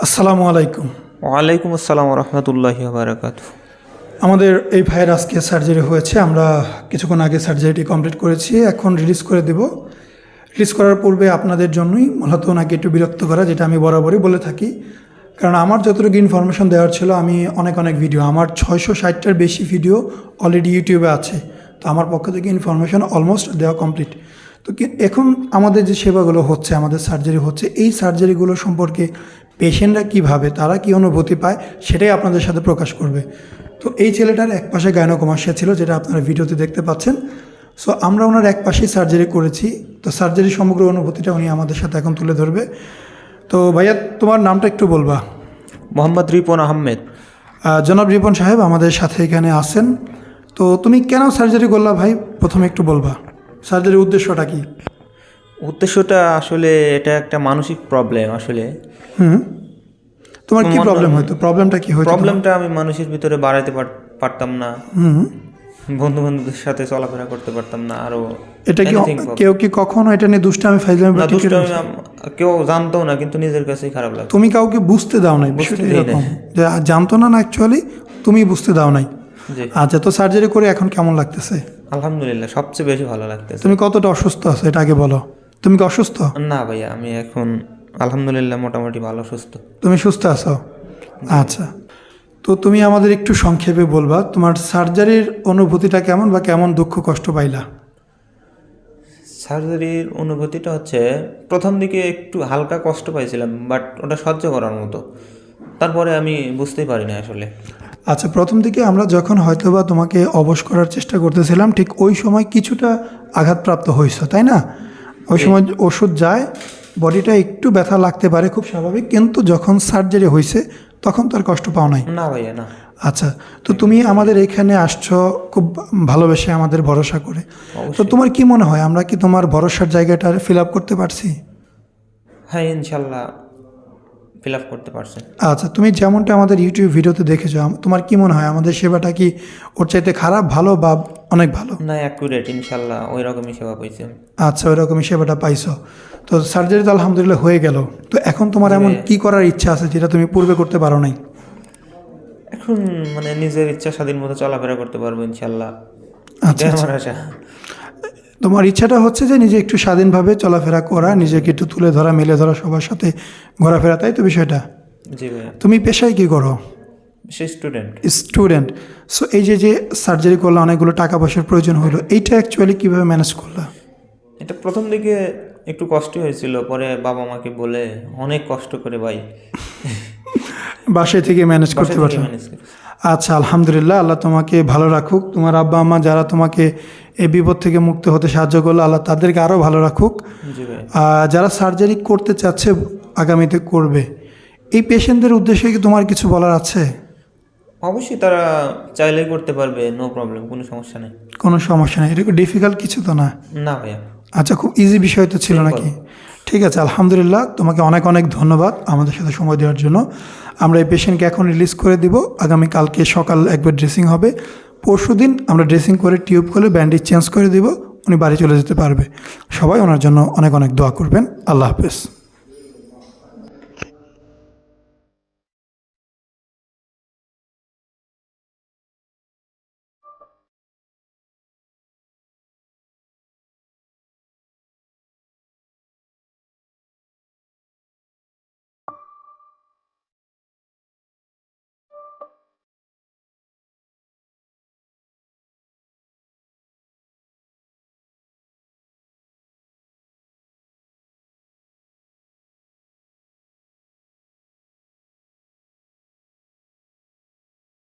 আসসালামু আলাইকুম। ওয়ালাইকুম আসসালাম রহমতুল্লাহি বারাকাতু। আমাদের এই ভাইয়ের আজকে সার্জারি হয়েছে। আমরা কিছুক্ষণ আগে সার্জারিটি কমপ্লিট করেছি, এখন রিলিজ করে দেব। রিলিজ করার পূর্বে আপনাদের জন্যই মূলত ওনাকে একটু বিরক্ত করা, যেটা আমি বরাবরই বলে থাকি। কারণ আমার যতটুকু ইনফরমেশন দেওয়ার ছিল, আমি অনেক ভিডিও, আমার 660টার বেশি ভিডিও অলরেডি ইউটিউবে আছে। তো আমার পক্ষ থেকে ইনফরমেশন অলমোস্ট দেওয়া কমপ্লিট। তো এখন আমাদের যে সেবাগুলো হচ্ছে, আমাদের সার্জারি হচ্ছে, এই সার্জারিগুলো সম্পর্কে পেশেন্টরা কীভাবে, তারা কী অনুভূতি পায়, সেটাই আপনাদের সাথে প্রকাশ করবে। তো এই ছেলেটার এক পাশে গাইনোকমাসিয়া ছিল, যেটা আপনারা ভিডিওতে দেখতে পাচ্ছেন। সো আমরা ওনার এক পাশেই সার্জারি করেছি। তো সার্জারি সমগ্র অনুভূতিটা উনি আমাদের সাথে এখন তুলে ধরবে। তো ভাইয়া, তোমার নামটা একটু বলবা? মোহাম্মদ রিপন আহমেদ। জনাব রিপন সাহেব আমাদের সাথে এখানে আছেন। তো তুমি কেন সার্জারি করলা ভাই, প্রথমে একটু বলবা সার্জারির উদ্দেশ্যটা কি? উদ্দেশ্যটা আসলে এটা একটা মানসিক প্রবলেম আসলে। তোমার কি প্রবলেম হইতো? প্রবলেমটা কি হইতো? প্রবলেমটা আমি মানুষের ভিতরে বাড়াইতে পারতাম না, বন্ধু বান্ধবদের সাথে চলাফেরা করতে পারতাম না। আরো এটা কি কেউ কি কখনো এটা নিয়ে দুষ্টামি ফাইজলামি কেউ জানতো না, কিন্তু নিজের কাছেই খারাপ লাগে। তুমি কাউকে বুঝতে দাও নাই বিষয়টা এরকম যে জানতো না অ্যাকচুয়ালি তুমি বুঝতে দাও নাই? আচ্ছা, তো সার্জারি করে এখন কেমন লাগতেছে? আলহামদুলিল্লাহ, সবচেয়ে বেশি ভালো লাগতেছে। তুমি কতটা অসুস্থ আছো এটা আগে বলো। তুমি কি অসুস্থ? না ভাইয়া, আমি এখন আলহামদুলিল্লাহ মোটামুটি ভালো সুস্থ। তুমি সুস্থ আছো? আচ্ছা, তো তুমি আমাদের একটু সংক্ষেপে বলবা তোমার সার্জারির অনুভূতিটা কেমন, বা কেমন দুঃখ কষ্ট পাইলা? সার্জারির অনুভূতিটা হচ্ছে, প্রথম দিকে একটু হালকা কষ্ট পাইছিলাম, বাট ওটা সহ্য করার মতো। তারপরে আমি বুঝতেই পারি না আসলে। আচ্ছা, প্রথম দিকে আমরা যখন হয়তোবা তোমাকে অবশ করার চেষ্টা করতেছিলাম, ঠিক ওই সময় কিছুটা আঘাতপ্রাপ্ত হয়েছ, তাই না? ওই সময় ওষুধ যায়, বডিটা একটু ব্যথা লাগতে পারে, খুব স্বাভাবিক। কিন্তু যখন সার্জারি হয়েছে তখন তো আর কষ্ট পাও নাই? না ভাইয়া, না। আচ্ছা, তো তুমি আমাদের এখানে আসছো খুব ভালোবেসে, আমাদের ভরসা করে। তো তোমার কি মনে হয়, আমরা কি তোমার ভরসার জায়গাটা ফিল আপ করতে পারছি? হ্যাঁ, ইনশাল্লাহ ফিল আপ করতে পারছেন। আচ্ছা, তুমি যেমনটা আমাদের ইউটিউব ভিডিওতে দেখেছো, তোমার কি মনে হয় আমাদের সেবাটা কি ওর চাইতে খারাপ, ভালো, বা অনেক ভালো? না, অ্যাকুরেট, ইনশাল্লাহ ওই রকমই সেবা পাইছি। আচ্ছা, ওই রকমই সেবাটা পাইছো। তো সার্জারি তো আলহামদুলিল্লাহ হয়ে গেল। তো এখন তোমার এমন কি করার ইচ্ছা আছে যেটা তুমি পূর্বে করতে পারো নাই? এখন মানে নিজের ইচ্ছা স্বাধীন মতো চলাফেরা করতে পারবো ইনশাল্লাহ। আচ্ছা, তোমার ইচ্ছাটা হচ্ছে যে নিজে একটু স্বাধীনভাবে চলাফেরা করা, নিজেকে একটু তুলে ধরা, মেলে ধরা, সবার সাথে ঘোরাফেরা, তাই তো বিষয়টা? জি ভাইয়া। তুমি পেশায় কি করো? স্টুডেন্ট। সো এই যে সার্জারি করলে অনেকগুলো টাকা পয়সার প্রয়োজন হলো, এইটা অ্যাকচুয়ালি কীভাবে ম্যানেজ করলা? এটা প্রথম দিকে একটু কষ্ট হয়েছিল, পরে বাবা মাকে বলে অনেক কষ্ট করে ভাই বাসায় থেকে ম্যানেজ করতে পারছো? আচ্ছা, আলহামদুলিল্লাহ, আল্লাহ তোমাকে ভালো রাখুক। তোমার আব্বা আম্মা যারা তোমাকে এই বিপদ থেকে মুক্ত হতে সাহায্য করলো, আল্লাহ তাদেরকে আরও ভালো রাখুক। যারা সার্জারি করতে চাচ্ছে, আগামীতে করবে, এই পেশেন্টদের উদ্দেশ্যে কি তোমার কিছু বলার আছে? অবশ্যই, তারা চাইলেই করতে পারবে, নো প্রবলেম, কোনো সমস্যা নেই। কোনো সমস্যা নেই, এটা ডিফিকাল্ট কিছু তো না? না ভাইয়া। আচ্ছা, খুব ইজি বিষয় তো ছিল নাকি? ঠিক আছে, আলহামদুলিল্লাহ, তোমাকে অনেক ধন্যবাদ আমাদের সাথে সময় দেওয়ার জন্য। আমরা এই পেশেন্টকে এখন রিলিজ করে দিব। আগামীকালকে সকাল একবার ড্রেসিং হবে, পরশুদিন আমরা ড্রেসিং করে টিউব করে ব্যান্ডেজ চেঞ্জ করে দিব, উনি বাড়ি চলে যেতে পারবে। সবাই ওনার জন্য অনেক দোয়া করবেন। আল্লাহ হাফেজ।